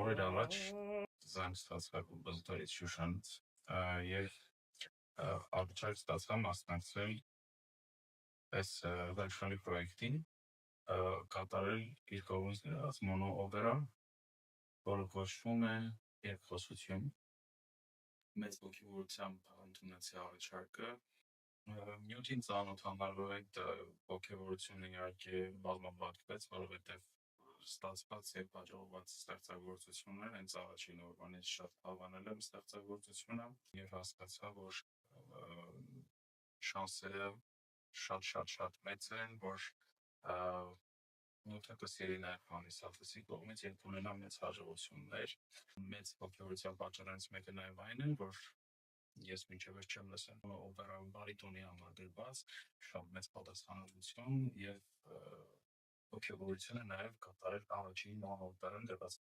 Օրեր առաջ զանգ ստացա կոմպոզիտորից Շուշանից եւ առաջարկ ստացա մասնակցել այս վերջնալի պրոյեկտին, կատարել իր կողմից գրած մոնո օպերա, որը կոչվում է «Երկխոսություն»։ Մեծ ոգևորությամբ ընդունեցի առաջարկը։ Նյութին ծանոթանալու հետ ոգևորությունը իհարկե բազմապատկվեց, որովհետև ստացված եւ հաջողված ստեղծագործություններ հենց առաջին օրվանից շատ հավանել եմ ստեղծագործությունը եւ հասկացա, որ շանսերը շատ մեծ են, որ նյութը կսիրի նաեւ հանդիսատեսի կողմից եւ կունենա մեծ հաջողություններ։ Մեծ ոգևորության պատճառներից մեկը նաեւ այն է, որ ես մինչև այս չեմ լսել օպերա բարիտոնի համար գրված, շատ մեծ պատասխանատվություն եւ ոգևորություն է նաեւ կատարել առաջին մոնո օպերան գրված